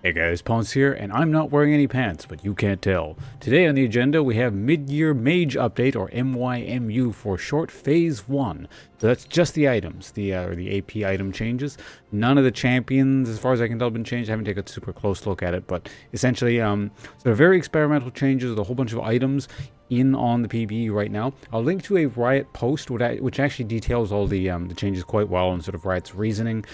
Hey guys, Ponce here, and I'm not wearing any pants, but you can't tell. Today on the agenda, we have Mid-Year Mage Update, or MYMU for short, Phase 1. So that's just the items, the AP item changes. None of the champions, as far as I can tell, have been changed. I haven't taken a super close look at it, but essentially, sort of very experimental changes with a whole bunch of items in on the PBE right now. I'll link to a Riot post, which actually details all the changes quite well and sort of Riot's reasoning.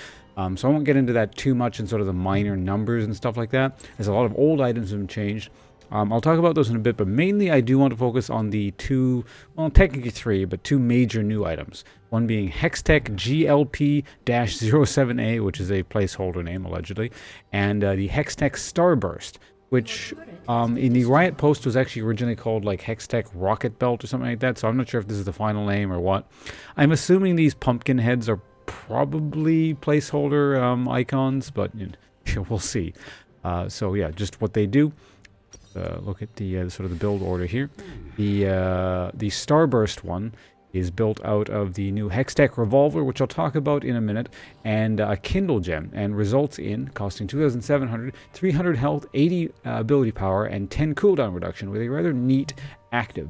So I won't get into that too much and sort of the minor numbers and stuff like that. There's a lot of old items that have been changed. I'll talk about those in a bit, but mainly I do want to focus on the two, well, technically three, but two major new items. One being Hextech GLP-07A, which is a placeholder name, allegedly, and the Hextech Starburst, which in the Riot post was actually originally called like Hextech Rocket Belt or something like that, so I'm not sure if this is the final name or what. I'm assuming these pumpkin heads are probably placeholder icons, but we'll see. So yeah, just what they do. Look at the sort of the build order here. The Starburst one is built out of the new Hextech Revolver, which I'll talk about in a minute, and a Kindle gem, and results in costing 2,700, 300 health, 80 ability power, and 10 cooldown reduction with a rather neat active.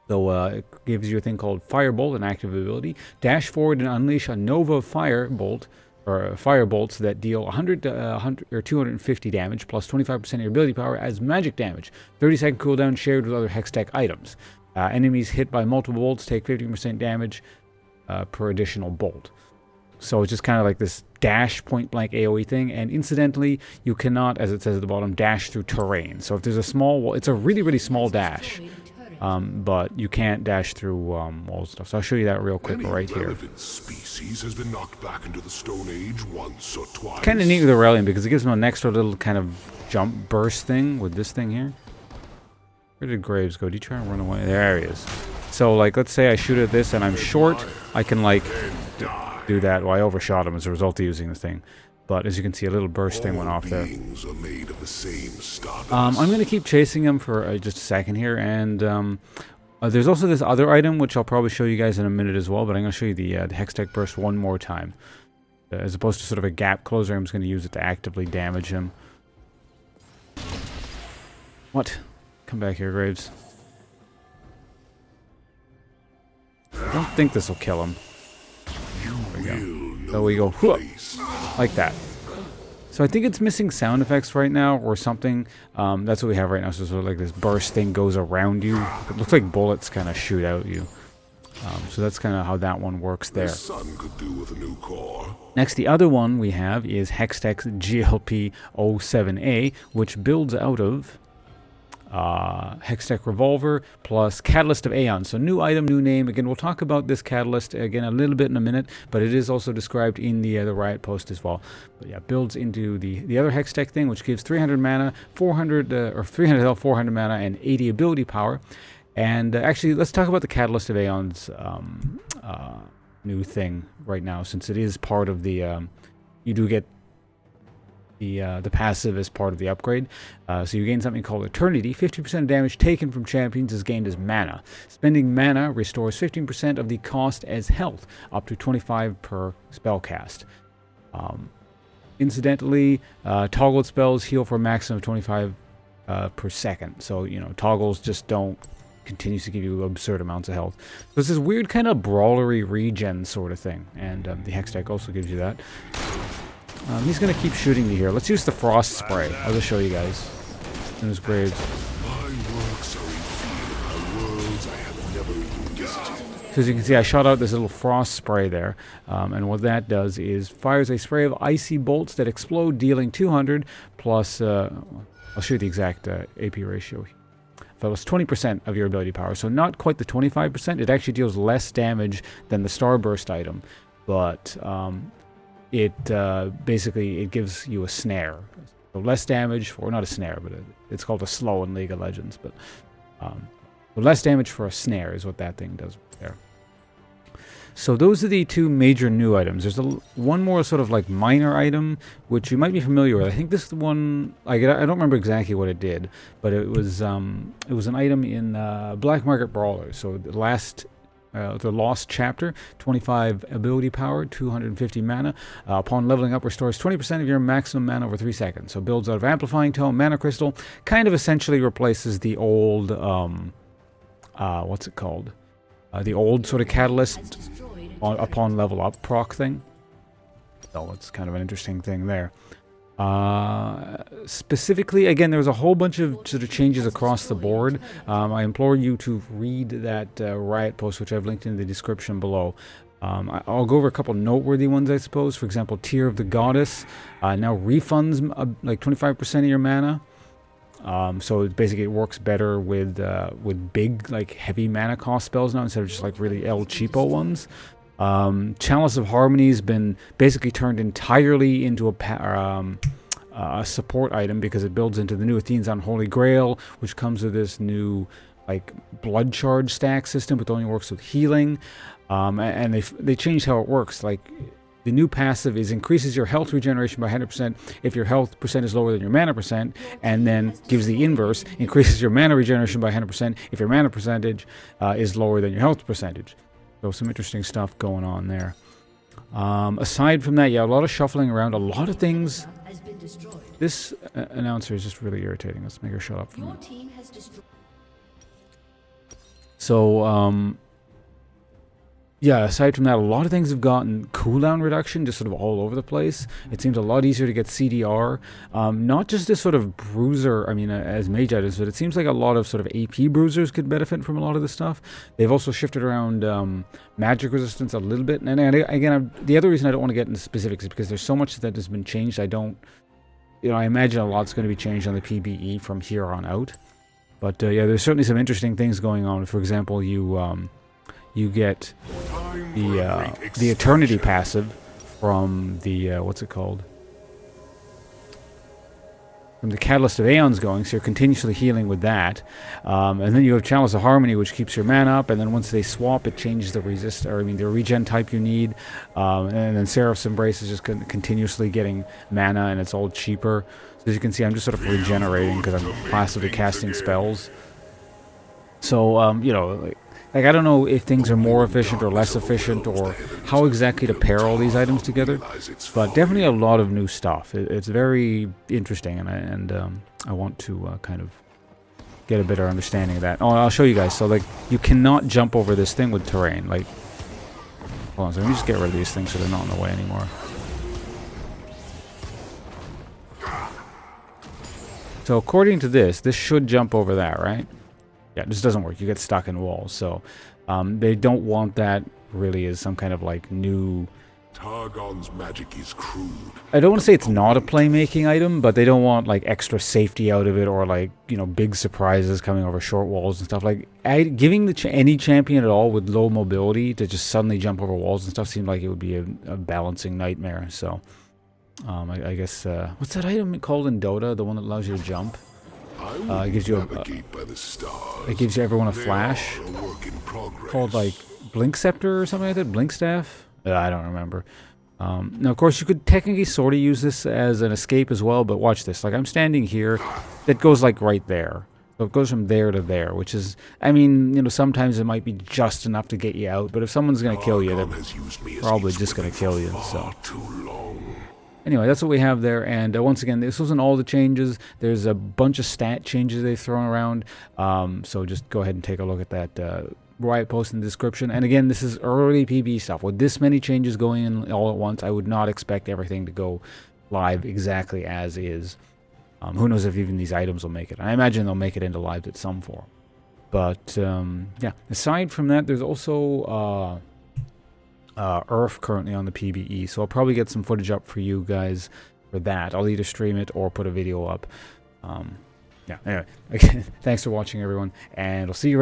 So it gives you a thing called Firebolt, an active ability. Dash forward and unleash a Nova Firebolt, or Firebolts that deal 100 or 250 damage, plus 25% of your ability power as magic damage. 30-second cooldown shared with other Hextech items. Enemies hit by multiple bolts take 15% damage per additional bolt. So it's just kind of like this dash point-blank AoE thing, and incidentally, you cannot, as it says at the bottom, dash through terrain. So if there's a small wall, it's a really, really small dash. But you can't dash through walls and stuff. So I'll show you that real quick right here. Species has been knocked back into the Stone Age once or twice. Kind of neat with the Aurelian because it gives them an extra little kind of jump burst thing with this thing here. Where did Graves go? Did he try and run away? There he is. So like, let's say I shoot at this and I'm short, I can like do that. Well, I overshot him as a result of using the thing. But as you can see, a little burst thing went off there. I'm going to keep chasing him for just a second here. And there's also this other item, which I'll probably show you guys in a minute as well. But I'm going to show you the Hextech Burst one more time. As opposed to sort of a gap closer, I'm just going to use it to actively damage him. What? Come back here, Graves. I don't think this will kill him. There we go. So we go, whoop, like that. So I think it's missing sound effects right now or something. That's what we have right now. So sort of like this burst thing goes around you. It looks like bullets kind of shoot out you. So that's kind of how that one works there. Next, the other one we have is Hextech GLP-07A, which builds out of Hextech Revolver plus Catalyst of Aeon. So new item, new name. Again, we'll talk about this Catalyst again a little bit in a minute, but it is also described in the Riot post as well. But yeah, builds into the other Hextech thing, which gives 300 mana, 400 or 300 health, 400 mana, and 80 ability power. And actually, let's talk about the Catalyst of Aeon's new thing right now, since it is part of the you do get the passive as part of the upgrade. So you gain something called Eternity. 50% of damage taken from champions is gained as mana. Spending mana restores 15% of the cost as health, up to 25 per spell cast. Incidentally, toggled spells heal for a maximum of 25 per second. So, you know, toggles just don't continues to give you absurd amounts of health. So it's this weird kind of brawlery regen sort of thing. And the Hextech also gives you that. He's going to keep shooting me here. Let's use the Frost Spray. I'll just show you guys. In his Graves. So as you can see, I shot out this little Frost Spray there. And what that does is fires a spray of icy bolts that explode, dealing 200 plus... I'll show you the exact AP ratio. That was 20% of your ability power. So not quite the 25%. It actually deals less damage than the Starburst item. But... basically it gives you a snare, so less damage for, not a snare, but it's called a slow in League of Legends, but less damage for a snare is what that thing does there. So those are the two major new items. There's one more sort of like minor item which you might be familiar with. I think this is the one, I don't remember exactly what it did, but it was an item in Black Market Brawlers. So the last the Lost Chapter, 25 ability power, 250 mana. Upon leveling up, restores 20% of your maximum mana over 3 seconds. So builds out of Amplifying Tome, Mana Crystal, kind of essentially replaces the old, what's it called? The old sort of Catalyst upon level up proc thing. So it's kind of an interesting thing there. Specifically, again, there was a whole bunch of sort of changes across the board. I implore you to read that Riot post, which I've linked in the description below. I'll go over a couple noteworthy ones, I suppose. For example, Tear of the Goddess now refunds like 25% of your mana. So basically, it works better with big, like heavy mana cost spells now instead of just like really El Cheapo ones. Chalice of Harmony has been basically turned entirely into a support item because it builds into the new Athene's Unholy Grail, which comes with this new like blood charge stack system, but only works with healing. And they changed how it works. Like the new passive is increases your health regeneration by 100% if your health percent is lower than your mana percent, and then gives the inverse, increases your mana regeneration by 100% if your mana percentage is lower than your health percentage. So some interesting stuff going on there. Aside from that, yeah, a lot of shuffling around, a lot of things. This announcer is just really irritating. Let's make her shut up for a minute. So, yeah, aside from that, a lot of things have gotten cooldown reduction just sort of all over the place. It seems a lot easier to get CDR. Not just this sort of bruiser, I mean, as Mage items, but it seems like a lot of sort of AP bruisers could benefit from a lot of this stuff. They've also shifted around magic resistance a little bit. And again, the other reason I don't want to get into specifics is because there's so much that has been changed. I imagine a lot's going to be changed on the PBE from here on out. But yeah, there's certainly some interesting things going on. For example, you get the Eternity passive from the what's it called? From the Catalyst of Aeons going, so you're continuously healing with that. And then you have Chalice of Harmony, which keeps your mana up, and then once they swap, it changes the the regen type you need. And then Seraph's Embrace is just continuously getting mana, and it's all cheaper. So as you can see, I'm just sort of regenerating because I'm passively casting spells. So, you know, like I don't know if things are more efficient or less efficient or how exactly to pair all these items together, but definitely a lot of new stuff. It's very interesting, and I want to kind of get a better understanding of that. Oh, I'll show you guys. So, like, you cannot jump over this thing with terrain. Like, hold on, so let me just get rid of these things so they're not in the way anymore. So according to this should jump over that, right? Yeah, this doesn't work. You get stuck in walls. So they don't want that really as some kind of like new... Targon's magic is crude. I don't want to say it's not a playmaking item, but they don't want like extra safety out of it or like, you know, big surprises coming over short walls and stuff. Like giving any champion at all with low mobility to just suddenly jump over walls and stuff seemed like it would be a balancing nightmare. So I guess, what's that item called in Dota? The one that allows you to jump? It gives you it gives everyone a flash called like Blink Scepter or something like that. Blink Staff. I don't remember. Now, of course, you could technically sort of use this as an escape as well. But watch this. Like I'm standing here, it goes like right there. So it goes from there to there, which is, I mean, you know, sometimes it might be just enough to get you out. But if someone's gonna kill you, they're probably just gonna kill you. So. Anyway, that's what we have there, and once again, this wasn't all the changes. There's a bunch of stat changes they've thrown around, so just go ahead and take a look at that Riot post in the description. And again, this is early PB stuff. With this many changes going in all at once, I would not expect everything to go live exactly as is. Who knows if even these items will make it. I imagine they'll make it into live at some form. But, yeah, aside from that, there's also... Earth currently on the PBE, so I'll probably get some footage up for you guys for that. I'll either stream it or put a video up. Yeah, anyway, again, thanks for watching everyone, and I'll see you